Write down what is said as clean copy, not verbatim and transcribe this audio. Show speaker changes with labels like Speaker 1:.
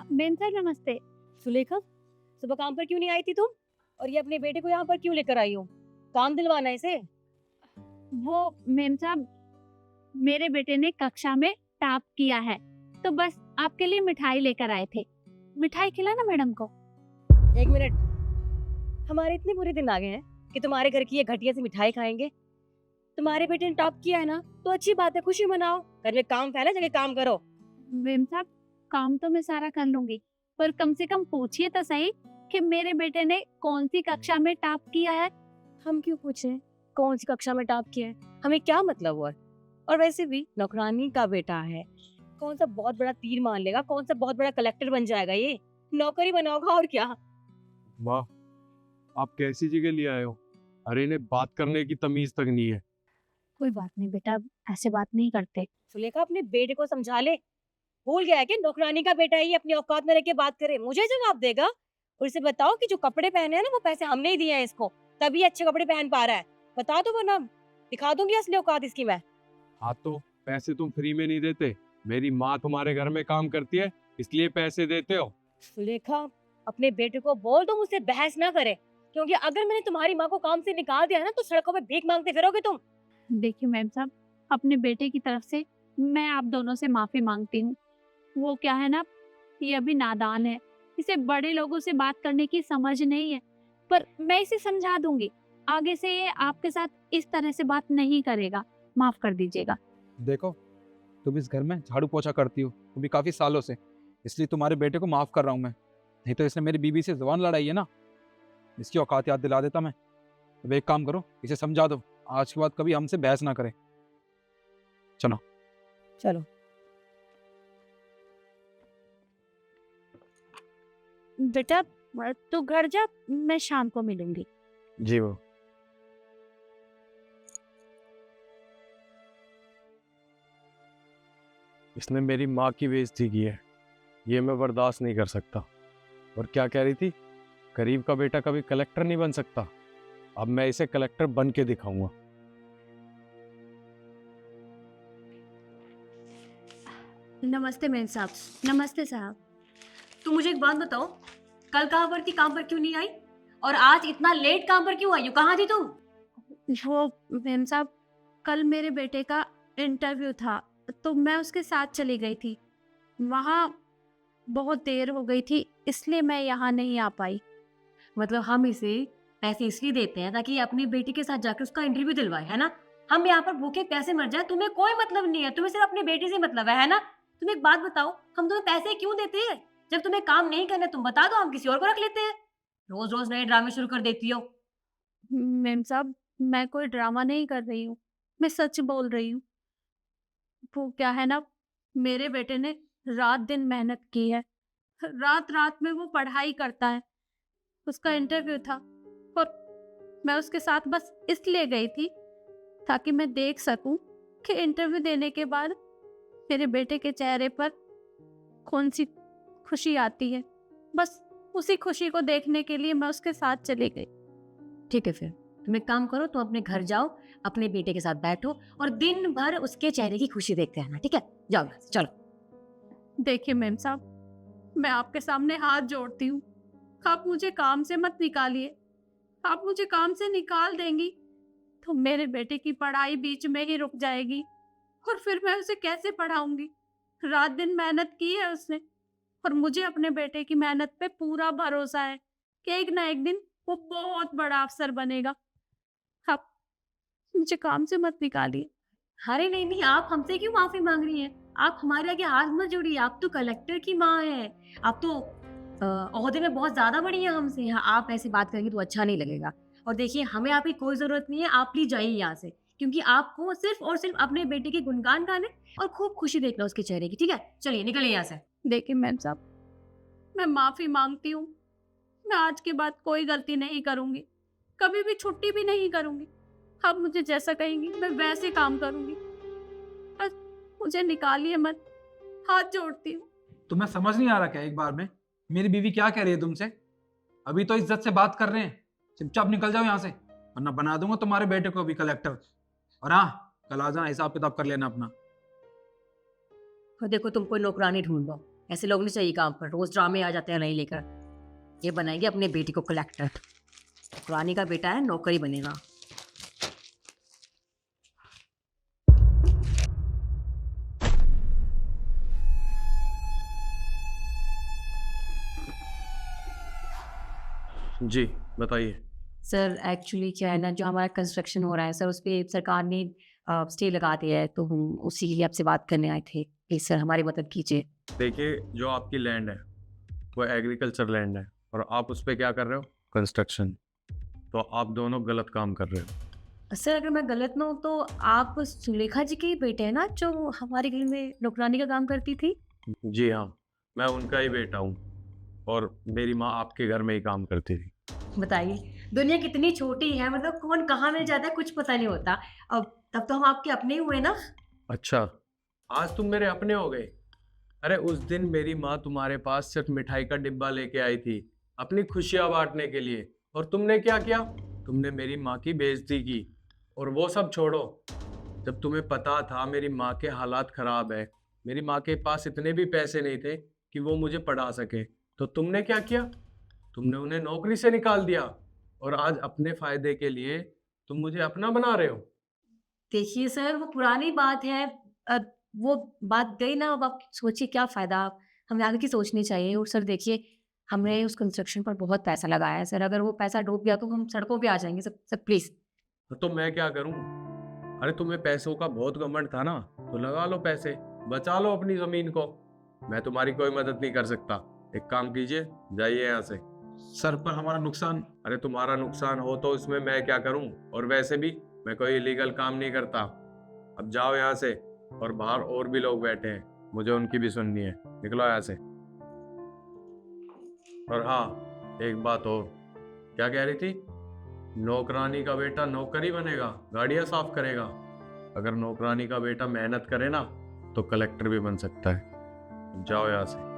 Speaker 1: Ma'am sir नमस्ते।
Speaker 2: सुलेखा, सुबह काम पर क्यों नहीं आई थी तुम? और ये अपने बेटे को यहाँ पर क्यों लेकर आई हो? काम दिलवाना है इसे।
Speaker 1: वो मेम साहब, मेरे बेटे ने कक्षा में टॉप किया है, तो बस आपके लिए मिठाई लेकर आए थे। मिठाई खिलाना मैडम को।
Speaker 2: एक मिनट, हमारे इतने बुरे दिन आ गए हैं कि तुम्हारे घर की ये घटिया सी मिठाई खाएंगे? तुम्हारे बेटे ने टॉप किया है ना, तो अच्छी बात है, खुशी मनाओ। घर में काम फैला, जगह काम करो।
Speaker 1: मेम साहब, काम तो मैं सारा कर लूंगी, पर कम से कम पूछिए तो सही कि मेरे बेटे ने कौन सी कक्षा में टॉप किया है।
Speaker 2: हम क्यों पूछें कौन सी कक्षा में टॉप किया है? हमें क्या मतलब हुआ? और वैसे भी नौकरानी का बेटा है, कौन सा बहुत बड़ा तीर मान लेगा, कौन सा बहुत बड़ा कलेक्टर बन जाएगा? ये नौकरी बनाओगा और क्या।
Speaker 3: वाह, आप कैसी जगह ले आए हो? अरे इन्हें बात करने की तमीज तक नहीं है।
Speaker 1: कोई बात नहीं बेटा, ऐसे बात नहीं करते।
Speaker 2: सुलेखा, अपने बेटे को समझा ले। भूल गया है कि नौकरानी का बेटा है, ये अपनी औकात में रह के बात करे, मुझे जवाब देगा। और इसे बताओ कि जो कपड़े पहने हैं ना, वो पैसे हमने ही दिए हैं इसको, तभी अच्छे कपड़े पहन पा रहा है। बता दो, वरना दिखा दूंगी असली औकात इसकी मैं।
Speaker 3: हाँ तो पैसे तुम फ्री में नहीं देते, मेरी माँ तुम्हारे घर में काम करती है इसलिए पैसे देते हो।
Speaker 2: सुलेखा, अपने बेटे को बोल दो मुझसे बहस ना करे, क्योंकि अगर मैंने तुम्हारी माँ को काम से निकाल दिया ना, तो सड़कों पे भीख मांगते फिरोगे तुम।
Speaker 1: देखिए मैम साहब, अपने बेटे की तरफ से मैं आप दोनों से माफी मांगती हूँ। वो क्या है ना, ये अभी नादान है, इसे बड़े लोगों से बात करने की समझ नहीं है, पर मैं इसे समझा दूंगी। आगे से ये आपके साथ इस तरह से बात नहीं करेगा, माफ कर दीजिएगा।
Speaker 4: देखो, तुम इस घर में झाड़ू पोछा करती हो, वो भी काफी सालों से, इसलिए तुम्हारे बेटे को माफ कर रहा हूँ मैं। नहीं तो इसने मेरी बीवी से जुबान लड़ाई है ना, इसकी औकात याद दिला देता मैं। अब एक काम करो, इसे समझा दो, आज के बाद कभी हमसे बहस ना करे। चलो
Speaker 2: चलो।
Speaker 1: बेटा तू घर जा, मैं शाम को मिलूंगी।
Speaker 3: जी वो इसने मेरी माँ की बेइज्जती की है, ये मैं बर्दाश्त नहीं कर सकता। और क्या कह रही थी, गरीब का बेटा कभी कलेक्टर नहीं बन सकता? अब मैं इसे कलेक्टर बन के दिखाऊंगा।
Speaker 1: नमस्ते मेम साहब। नमस्ते साहब।
Speaker 2: तू मुझे एक बात बताओ, कल कहाँ पर थी, काम पर क्यों नहीं आई? और आज इतना लेट काम पर क्यों आई हो? कहाँ थी तुम?
Speaker 1: वो मेम साहब, कल मेरे बेटे का इंटरव्यू था, तो मैं उसके साथ चली गई थी। वहाँ बहुत देर हो गई थी, इसलिए मैं यहाँ नहीं आ पाई।
Speaker 2: मतलब हम इसे पैसे इसलिए देते हैं ताकि ये अपनी बेटी के साथ जाकर उसका इंटरव्यू दिलवाए, है ना? हम यहाँ पर भूखे पैसे मर जाए, तुम्हें कोई मतलब नहीं है, तुम्हें सिर्फ अपनी बेटी से मतलब है ना? तुम एक बात बताओ, हम तुम्हें पैसे क्यों देते हैं? जब तुम्हें काम नहीं करना तुम बता दो, हम किसी और को रख लेते हैं। रोज रोज नए ड्रामे शुरू कर देती हो।
Speaker 1: मेम साहब, मैं कोई ड्रामा नहीं कर रही हूँ, मैं सच बोल रही हूँ। वो क्या है ना, मेरे बेटे ने रात दिन मेहनत की है, रात रात में वो पढ़ाई करता है। उसका इंटरव्यू था और मैं उसके साथ बस इसलिए गई थी ताकि मैं देख सकूं कि इंटरव्यू देने के बाद मेरे बेटे के चेहरे पर कौन सी खुशी आती है। बस उसी खुशी को देखने के लिए मैं उसके साथ चली गई।
Speaker 2: ठीक है, फिर तुम एक काम करो, तुम अपने घर जाओ, अपने बेटे के साथ बैठो और दिन भर उसके चेहरे की खुशी देखते रहना, ठीक है? जाओ यहाँ से, चलो।
Speaker 1: देखिए मैम साहब, मैं आपके सामने हाथ जोड़ती हूँ, आप मुझे काम से मत निकालिए। आप मुझे काम से निकाल देंगी तो मेरे बेटे की पढ़ाई बीच में ही रुक जाएगी, और फिर मैं उसे कैसे पढ़ाऊंगी? रात दिन मेहनत की है उसने, और मुझे अपने बेटे की मेहनत पे पूरा भरोसा है कि एक ना एक दिन वो बहुत बड़ा अफसर बनेगा। आप मुझे काम से मत निकालिए।
Speaker 2: अरे नहीं नहीं, आप हमसे क्यों माफी मांग रही हैं? आप हमारे आगे हाथ मत जोड़िए, आप तो कलेक्टर की माँ है, आप तो ओहदे में बहुत ज्यादा बड़ी है हमसे। यहाँ आप ऐसे बात करेंगे तो अच्छा नहीं लगेगा। और देखिए, हमें आपकी कोई जरूरत नहीं है, आप प्लीज जाइए यहाँ से, क्योंकि आपको सिर्फ और सिर्फ अपने बेटे के गुणगान गाने और खूब खुशी देखना उसके चेहरे की, ठीक है? चलिए निकलिए यहाँ से।
Speaker 1: देखिए मैम साहब, मैं माफी मांगती हूँ, मैं आज के बाद कोई गलती नहीं करूंगी, कभी भी छुट्टी भी नहीं करूंगी। आप मुझे जैसा कहेंगी मैं वैसे काम करूंगी, बस मुझे निकालिए मत, हाथ जोड़ती हूँ।
Speaker 4: तुम्हें समझ नहीं आ रहा क्या एक बार में मेरी बीवी क्या कह रही है तुमसे? अभी तो इज्जत से बात कर रहे हैं, चुपचाप निकल जाओ यहाँ से, वरना बना दूंगा तुम्हारे बेटे को भी कलेक्टर। और हाँ, कल आ जाना, हिसाब किताब कर लेना अपना।
Speaker 2: और देखो, तुम कोई नौकरानी ढूंढ लो, ऐसे लोग नहीं चाहिए काम पर, रोज ड्रामे आ जाते हैं नहीं लेकर। ये बनाएंगे अपने बेटी को कलेक्टर। पुरानी का बेटा है, नौकरी बनेगा।
Speaker 3: जी बताइए।
Speaker 2: सर एक्चुअली क्या है ना, जो हमारा कंस्ट्रक्शन हो रहा है सर, उस पर सरकार ने स्टे लगा दिया है, तो हम उसी के लिए आपसे बात करने आए थे। प्लीज सर हमारी मदद कीजिए।
Speaker 3: देखिए, जो आपकी लैंड है वो एग्रीकल्चर लैंड है और आप उस पर क्या कर रहे हो, कंस्ट्रक्शन। तो आप दोनों गलत काम कर रहे हो।
Speaker 2: सर अगर मैं गलत ना हूँ तो आप सुलेखा जी के ही बेटे हैं ना, जो हमारे घर में नौकरानी का काम करती थी?
Speaker 3: जी हाँ, मैं उनका ही बेटा हूँ और मेरी माँ आपके घर में ही काम करती थी।
Speaker 2: बताइए, दुनिया कितनी छोटी है, मतलब कौन कहाँ मिल जाता है कुछ पता नहीं होता। अब तब तो हम आपके अपने ही हुए ना।
Speaker 3: अच्छा, आज तुम मेरे अपने हो गए। अरे उस दिन मेरी माँ तुम्हारे पास सिर्फ मिठाई का डिब्बा लेके आई थी अपनी खुशियाँ बांटने के लिए, और तुमने क्या किया, तुमने मेरी माँ की बेइज्जती की। और वो सब छोड़ो, जब तुम्हें पता था मेरी माँ के हालात खराब है, मेरी माँ के पास इतने भी पैसे नहीं थे कि वो मुझे पढ़ा सके, तो तुमने क्या किया, तुमने उन्हें नौकरी से निकाल दिया और आज अपने फायदे के लिए तुम मुझे अपना बना रहे हो।
Speaker 2: देखिए सर, वो पुरानी बात है। अब वो बात गई ना, अब आप सोचिए क्या फ़ायदा। हमें आगे की सोचनी चाहिए। और सर देखिए, हमने उस कंस्ट्रक्शन पर बहुत पैसा लगाया है सर, अगर वो पैसा डूब गया तो हम सड़कों पे आ जाएँगे। Sir sir please.
Speaker 3: तो मैं क्या करूं। अरे तुम्हें पैसों का बहुत घमंड था ना, तो लगा लो पैसे, बचा लो अपनी जमीन को। मैं तुम्हारी कोई मदद नहीं कर सकता। एक काम कीजिए, जाइए यहाँ से।
Speaker 4: सर पर हमारा नुकसान।
Speaker 3: अरे तुम्हारा नुकसान हो तो इसमें मैं क्या करूं, और वैसे भी मैं कोई इलीगल काम नहीं करता। अब जाओ यहाँ से, और बाहर और भी लोग बैठे हैं, मुझे उनकी भी सुननी है। निकलो यहाँ से। और हाँ, एक बात और, क्या कह रही थी, नौकरानी का बेटा नौकरी बनेगा, गाड़ियां साफ करेगा। अगर नौकरानी का बेटा मेहनत करे ना तो कलेक्टर भी बन सकता है। जाओ यहाँ से।